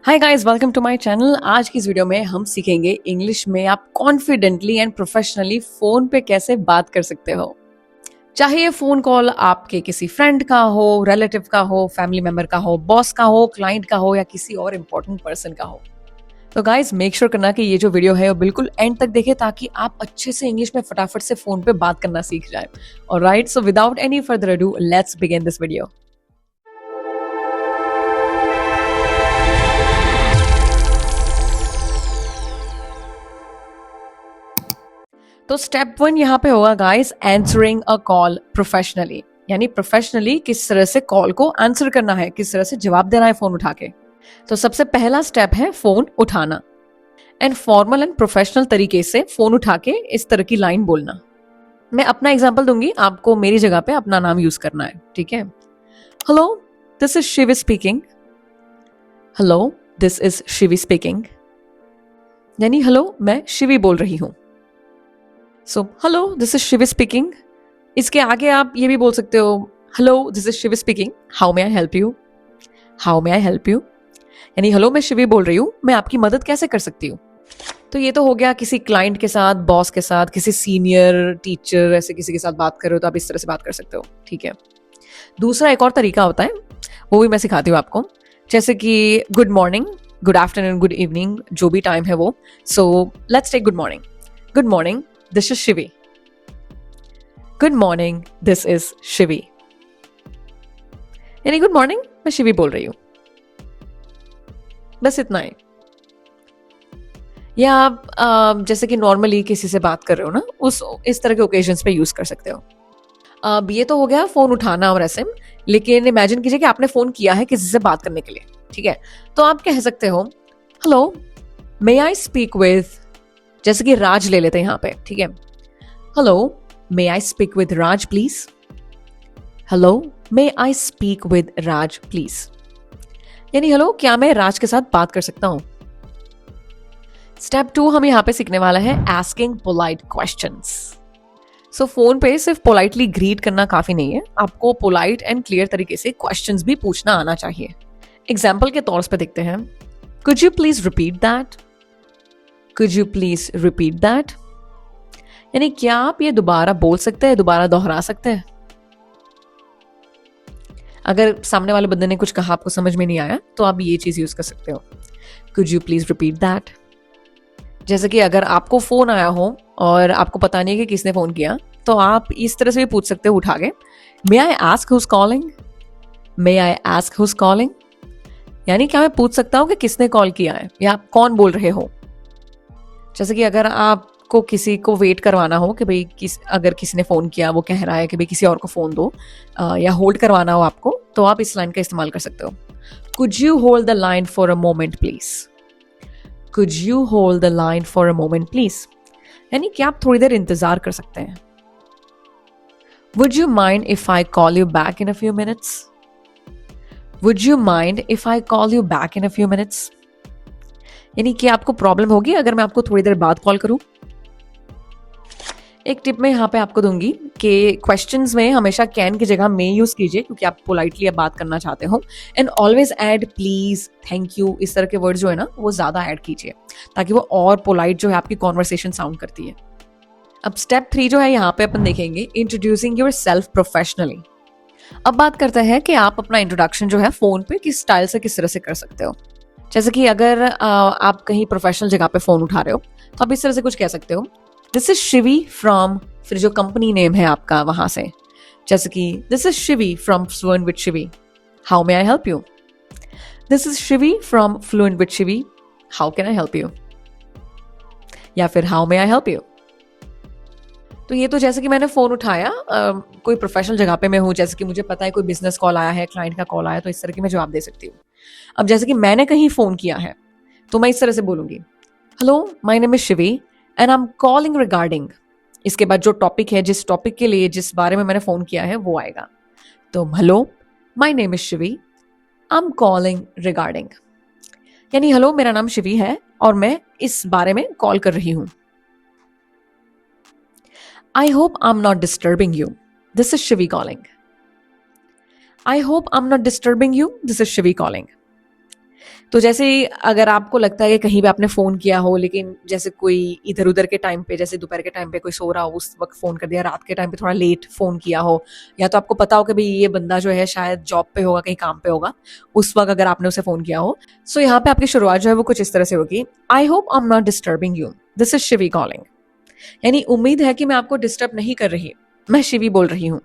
Hi guys, welcome to my channel. आज की इस वीडियो में हम सीखेंगे इंग्लिश में आप कॉन्फिडेंटली एंड प्रोफेशनली फोन पे कैसे बात कर सकते हो। चाहे ये फोन कॉल आपके किसी फ्रेंड का हो, रिलेटिव का हो, फैमिली मेंबर का हो, बॉस का हो, क्लाइंट का हो या किसी और इम्पोर्टेंट पर्सन का हो। तो गाइस मेक श्योर करना कि ये जो वीडियो है वो बिल्कुल एंड तक देखे ताकि आप अच्छे से इंग्लिश में फटाफट से फोन पे बात करना सीख जाए। Alright, so without any further ado let's begin this video. तो स्टेप 1 यहाँ पे होगा guys, answering a call professionally. यानी प्रोफेशनली किस तरह से कॉल को आंसर करना है, किस तरह से जवाब देना है फोन उठा के। तो सबसे पहला स्टेप है फोन उठाना एंड फॉर्मल एंड प्रोफेशनल तरीके से फोन उठा के इस तरह की लाइन बोलना। मैं अपना एग्जांपल दूंगी, आपको मेरी जगह पे अपना नाम यूज करना है, ठीक है। Hello, this is Shivi speaking. Hello, this is Shivi speaking. यानी हेलो, मैं शिवी बोल रही हूं। So hello, this is Shivi speaking. इसके आगे आप ये भी बोल सकते हो, hello, this is Shivi speaking, how may I help you. How may I help you यानी हेलो, मैं शिवी बोल रही हूँ, मैं आपकी मदद कैसे कर सकती हूँ। तो ये तो हो गया किसी क्लाइंट के साथ, बॉस के साथ, किसी सीनियर टीचर ऐसे किसी के साथ बात कर रहे हो तो आप इस तरह से बात कर सकते हो, ठीक है। दूसरा एक और तरीका होता है, वो भी मैं सिखाती हूँ आपको। जैसे कि good morning, good afternoon, good evening, जो भी टाइम है वो। So let's take good morning. Good morning, this is Shivi. Good morning, this is Shivi. यानी गुड मॉर्निंग, मैं शिवी बोल रही हूं। बस इतना ही। या आप जैसे कि नॉर्मली किसी से बात कर रहे हो ना, इस तरह के ओकेजन्स पे यूज कर सकते हो। अब ये तो हो गया फोन उठाना और ऐसे। लेकिन इमेजिन कीजिए कि आपने फोन किया है किसी से बात करने के लिए, ठीक है। तो आप कह सकते हो, hello, may I speak with, जैसे कि राज ले लेते हैं यहाँ पे, ठीक है। Hello, may I speak with Raj please. Hello, may I speak with Raj please. यानी हेलो, क्या मैं राज के साथ बात कर सकता हूं। स्टेप 2 हम यहाँ पे सीखने वाला है आस्किंग पोलाइट क्वेश्चंस। सो फोन पे सिर्फ पोलाइटली ग्रीट करना काफी नहीं है, आपको पोलाइट एंड क्लियर तरीके से क्वेश्चंस भी पूछना आना चाहिए। एग्जाम्पल के तौर पे देखते हैं, could you please repeat that. Could you please repeat that यानी क्या आप ये दोबारा बोल सकते हैं, दोबारा दोहरा सकते हैं। अगर सामने वाले बंदे ने कुछ कहा आपको समझ में नहीं आया तो आप ये चीज यूज कर सकते हो, could you please repeat that. जैसे कि अगर आपको फोन आया हो और आपको पता नहीं है कि किसने फोन किया, तो आप इस तरह से भी पूछ सकते हो उठा के, may I ask who's calling. May I ask who's calling यानी क्या मैं पूछ सकता हूं कि किसने कॉल किया है या आप कौन बोल रहे हो। जैसे कि अगर आपको किसी को वेट करवाना हो कि भाई अगर किसी ने फोन किया, वो कह रहा है कि भाई किसी और को फोन दो, या होल्ड करवाना हो आपको, तो आप इस लाइन का इस्तेमाल कर सकते हो, could you hold the line for a moment please. Could you hold the line for a moment please यानी कि आप थोड़ी देर इंतजार कर सकते हैं। Would you mind if I call you back in a few minutes. Would you mind if I call you back in a few minutes यानी कि आपको प्रॉब्लम होगी अगर मैं आपको थोड़ी देर बाद कॉल करूं। एक टिप मैं यहाँ पे आपको दूंगी कि क्वेश्चंस में हमेशा कैन की जगह मे यूज कीजिए, क्योंकि आप पोलाइटली अब बात करना चाहते हो। And always add please, thank you, इस तरह के वर्ड जो है ना वो ज्यादा ऐड कीजिए ताकि वो और पोलाइट जो है आपकी कॉन्वर्सेशन साउंड करती है। अब स्टेप 3 जो है यहाँ पे अपन देखेंगे, इंट्रोड्यूसिंग योर सेल्फ प्रोफेशनली। अब बात करते हैं कि आप अपना इंट्रोडक्शन जो है फोन पे किस स्टाइल से किस तरह से कर सकते हो। जैसे कि अगर आप कहीं प्रोफेशनल जगह पे फोन उठा रहे हो तो आप इस तरह से कुछ कह सकते हो, दिस इज शिवी फ्रॉम, फिर जो कंपनी नेम है आपका वहां से, जैसे कि this is Shivi from fluent with Shivi, how may I help you. This is Shivi from fluent with Shivi, how can I help you. या फिर how may I help you. तो ये तो जैसे कि मैंने फोन उठाया, कोई प्रोफेशनल जगह पे मैं हूँ, जैसे कि मुझे पता है कोई बिजनेस कॉल आया है, क्लाइंट का कॉल आया, तो इस तरह की मैं जवाब दे सकती हूँ। अब जैसे कि मैंने कहीं फोन किया है तो मैं इस तरह से बोलूंगी, hello, my name is Shivi and I am calling regarding. इसके बाद जो टॉपिक है, जिस टॉपिक के लिए, जिस बारे में मैंने फोन किया है वो आएगा। तो hello, my name is Shivi, I am calling regarding यानी हेलो, मेरा नाम शिवी है और मैं इस बारे में कॉल कर रही हूं। I hope I am not disturbing you, this is Shivi calling. I hope I am not disturbing you, this is Shivi calling. तो जैसे अगर आपको लगता है कि कहीं भी आपने फ़ोन किया हो, लेकिन जैसे कोई इधर उधर के टाइम पे, जैसे दोपहर के टाइम पे कोई सो रहा हो उस वक्त फ़ोन कर दिया, रात के टाइम पे थोड़ा लेट फ़ोन किया हो, या तो आपको पता हो कि भाई ये बंदा जो है शायद जॉब पे होगा, कहीं काम पे होगा, उस वक्त अगर आपने उसे फ़ोन किया हो, सो यहाँ पे आपकी शुरुआत जो है वो कुछ इस तरह से होगी। I hope I am not disturbing you, this is Shivi calling. यानी उम्मीद है कि मैं आपको डिस्टर्ब नहीं कर रही, मैं शिवी बोल रही हूँ।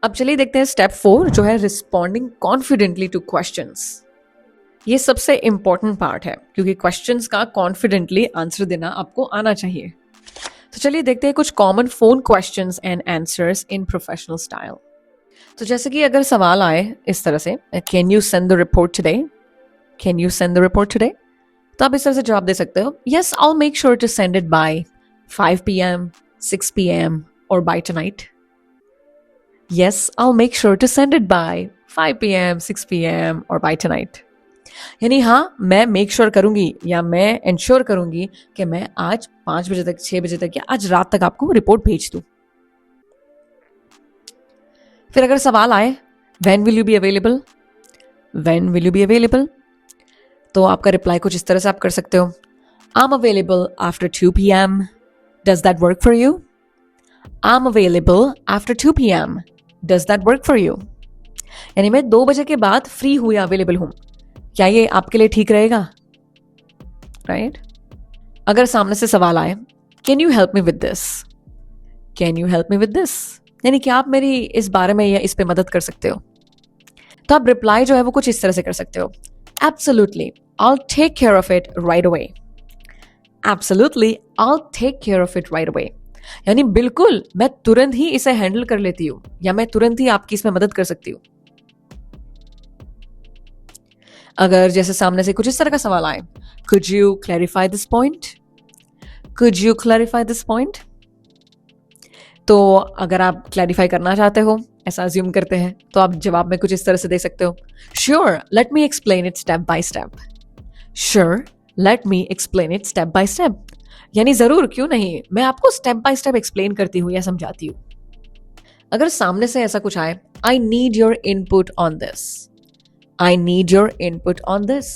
अब चलिए देखते हैं स्टेप 4 जो है रिस्पॉन्डिंग कॉन्फिडेंटली टू क्वेश्चंस। ये सबसे इंपॉर्टेंट पार्ट है क्योंकि क्वेश्चंस का कॉन्फिडेंटली आंसर देना आपको आना चाहिए। तो चलिए देखते हैं कुछ common phone questions and answers in professional style. तो जैसे कि अगर सवाल आए इस तरह से, can you send the report today, can you send the report today, तो आप इस तरह से जवाब दे सकते हो, yes I will make sure to send it by 5 PM, 6 PM और by tonight. Yes I will make sure to send it by 5 PM, 6 PM और बाय टुनाइट। यानी हाँ, मैं मेक श्योर करूंगी या मैं इंश्योर करूंगी कि मैं आज 5 बजे तक, 6 बजे तक या आज रात तक आपको रिपोर्ट भेज दूं। फिर अगर सवाल आए when will you be available, when will you be available, तो आपका रिप्लाई कुछ इस तरह से आप कर सकते हो, I am available after 2 PM, does that work for you, I am available after 2 PM, does that work for you. यानी मैं 2 बजे के बाद फ्री हूं या अवेलेबल हूं, क्या ये आपके लिए ठीक रहेगा, राइट? अगर सामने से सवाल आए can you help me with this, can you help me with this, यानी कि आप मेरी इस बारे में या इस पे मदद कर सकते हो, तो आप रिप्लाई जो है वो कुछ इस तरह से कर सकते हो, absolutely I will take care of it right away, absolutely I will take care of it right away. यानी बिल्कुल मैं तुरंत ही इसे हैंडल कर लेती हूँ या मैं तुरंत ही आपकी इसमें मदद कर सकती हूँ। अगर जैसे सामने से कुछ इस तरह का सवाल आए, could you clarify this point, could you clarify this point, तो अगर आप क्लैरिफाई करना चाहते हो, ऐसा अज्यूम करते हैं, तो आप जवाब में कुछ इस तरह से दे सकते हो, sure let me explain it step by step, sure let me explain it step by step. यानी जरूर, क्यों नहीं, मैं आपको स्टेप बाय स्टेप एक्सप्लेन करती हूँ या समझाती हूँ। अगर सामने से ऐसा कुछ आए, I need your input on this, I need your input on this,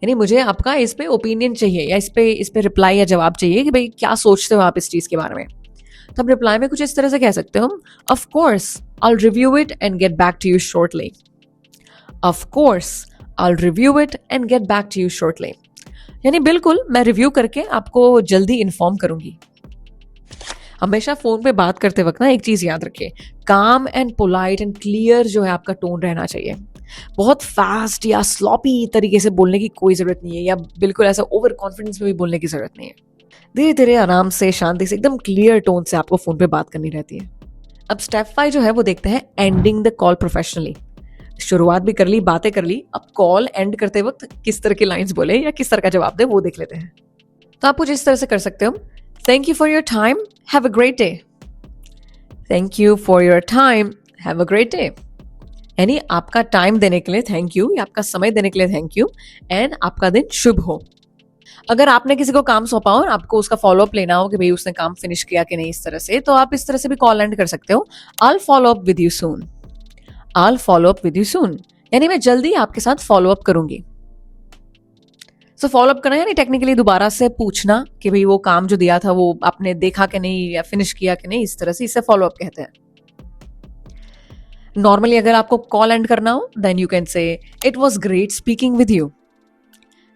यानी मुझे आपका इस पे ओपिनियन चाहिए या इस पे रिप्लाई या जवाब चाहिए कि भाई क्या सोचते हो आप इस चीज के बारे में। तो आप रिप्लाई में कुछ इस तरह से कह सकते हो, of course I will review it and get back to you shortly, of course I will review it and get back to you shortly, यानी बिल्कुल मैं रिव्यू करके आपको जल्दी इन्फॉर्म करूंगी। हमेशा फोन पे बात करते वक्त ना एक चीज याद रखिए, काम एंड पोलाइट एंड क्लियर जो है आपका टोन रहना चाहिए। बहुत फास्ट या स्लॉपी तरीके से बोलने की कोई जरूरत नहीं है, या बिल्कुल ऐसा ओवर कॉन्फिडेंस में भी बोलने की जरूरत नहीं है। धीरे धीरे आराम से शांति से एकदम क्लियर टोन से आपको फोन पे बात करनी रहती है। अब स्टेप 5 जो है वो देखते हैं एंडिंग द कॉल प्रोफेशनली। शुरुआत भी कर ली, बातें कर ली, अब कॉल एंड करते वक्त किस तरह की लाइंस बोले या किस तरह का जवाब दे वो देख लेते हैं। तो आप कुछ इस तरह से कर सकते हो, thank you for your time, have a great day, thank you for your time, have a great day, यानी आपका टाइम देने के लिए थैंक यू या आपका समय देने के लिए थैंक यू एंड आपका दिन शुभ हो। अगर आपने किसी को काम सौंपा हो और आपको उसका फॉलोअप लेना हो कि भाई उसने काम फिनिश किया कि नहीं इस तरह से, तो आप इस तरह से भी कॉल एंड कर सकते हो, I will follow up with you soon, I will follow up with you soon, यानी मैं जल्दी आपके साथ फॉलो अप करूंगी। सो फॉलो अप करना यानी टेक्निकली दोबारा से पूछना कि भाई वो काम जो दिया था वो आपने देखा कि नहीं या फिनिश किया कि नहीं, इस तरह से, इसे फॉलो अप कहते हैं। नॉर्मली अगर आपको कॉल एंड करना हो then you can say it was great speaking with you,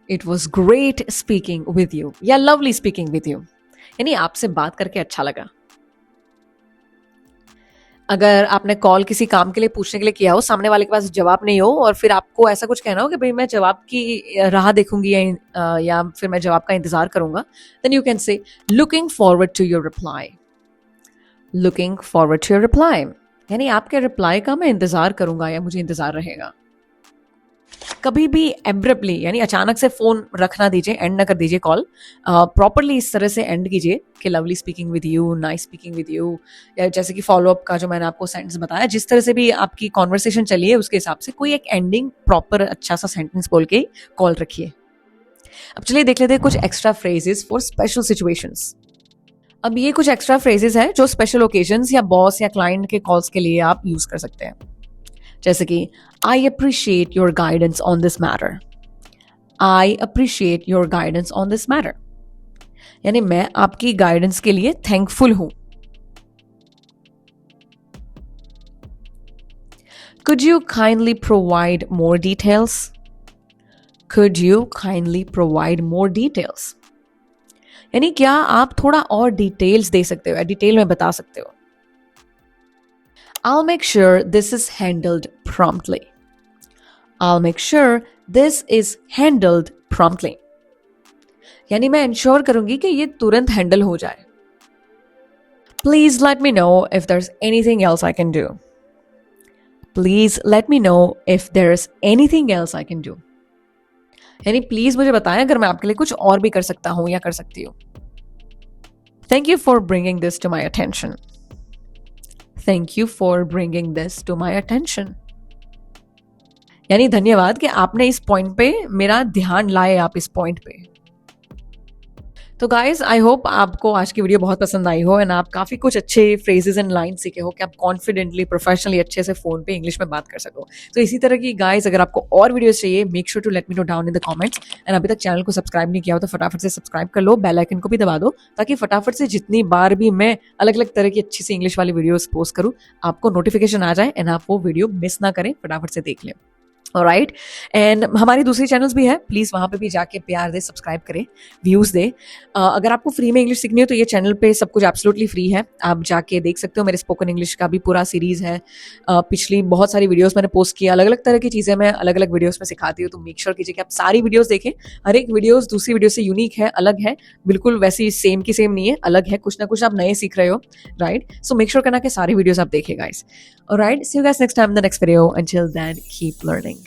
it was great speaking with you या लवली स्पीकिंग विद यू, यानी आपसे बात करके अच्छा लगा। अगर आपने कॉल किसी काम के लिए पूछने के लिए किया हो, सामने वाले के पास जवाब नहीं हो और फिर आपको ऐसा कुछ कहना हो कि भाई मैं जवाब की राह देखूंगी या फिर मैं जवाब का इंतजार करूंगा, then you can say looking forward to your reply, looking forward to your reply, यानी आपके रिप्लाई का मैं इंतजार करूंगा या मुझे इंतजार रहेगा। कभी भी एब्रप्टली यानी अचानक से फोन रख ना दीजिए, एंड ना कर दीजिए कॉल, प्रॉपरली इस तरह से एंड कीजिए कि lovely speaking with you, nice speaking with you, या जैसे कि फॉलोअप का जो मैंने आपको सेंटेंस बताया, जिस तरह से भी आपकी कॉन्वर्सेशन चली है उसके हिसाब से कोई एक एंडिंग प्रॉपर अच्छा सा सेंटेंस बोल के कॉल रखिए। अब चलिए देख लेते हैं कुछ extra phrases for special situations. अब ये कुछ एक्स्ट्रा फ्रेजेस है जो स्पेशल ओकेजन्स या बॉस या क्लाइंट के कॉल्स के लिए आप यूज कर सकते हैं। जैसे कि I appreciate your guidance on this matter, I appreciate your guidance on this matter, यानी मैं आपकी गाइडेंस के लिए थैंकफुल हूं. Could you kindly provide more details? Could you kindly provide more details? यानी क्या आप थोड़ा और डिटेल्स दे सकते हो या डिटेल में बता सकते हो. I'll make sure this is handled promptly. I'll make sure this is handled promptly. यानी मैं इंश्योर करूंगी कि ये तुरंत हैंडल हो जाए. Please let me know if there's anything else I can do. Please let me know if there's anything else I can do. यानी please मुझे बताएं अगर मैं आपके लिए कुछ और भी कर सकता हूं या कर सकती हूं. Thank you for bringing this to my attention. Thank you for bringing this to my attention. यानी धन्यवाद कि आपने इस पॉइंट पे मेरा ध्यान लाए, आप इस पॉइंट पे. तो गाइज आई होप आपको आज की वीडियो बहुत पसंद आई हो एंड आप काफी कुछ अच्छे फ्रेजेस एंड लाइन सीखे हो कि आप कॉन्फिडेंटली प्रोफेशनली अच्छे से फोन पे इंग्लिश में बात कर सको. तो इसी तरह की गाइज अगर आपको और वीडियोस चाहिए, make sure to let me know down in the comments. And अभी तक चैनल को सब्सक्राइब नहीं किया हो तो फटाफट से सब्सक्राइब कर लो, बेल आइकन को भी दबा दो ताकि फटाफट से जितनी बार भी मैं अलग अलग तरह की अच्छी सी इंग्लिश वाली वीडियोस पोस्ट करूँ आपको नोटिफिकेशन आ जाए एंड आप वो वीडियो मिस ना करें, फटाफट से देख लें. ऑलराइट. एंड हमारी दूसरी चैनल्स भी है, प्लीज वहां पे भी जाके प्यार दे, सब्सक्राइब करें, व्यूज दे. अगर आपको फ्री में इंग्लिश सीखनी हो तो ये चैनल पे सब कुछ एब्सोल्युटली फ्री है, आप जाके देख सकते हो. मेरे स्पोकन इंग्लिश का भी पूरा सीरीज है, पिछली बहुत सारी वीडियोस मैंने पोस्ट किया, अलग अलग तरह की चीजें मैं अलग अलग वीडियोस में सिखाती हूँ. तो मेक श्योर कीजिए कि आप सारी वीडियोस देखें. हर एक वीडियोस दूसरी वीडियो से यूनिक है, अलग है, बिल्कुल वैसी सेम की सेम नहीं है, अलग है, कुछ ना कुछ आप नए सीख रहे हो. राइट. सो मेक श्योर करना कि सारी वीडियोस आप देखें guys. Alright. See you guys next time in the next video. Until then keep learning.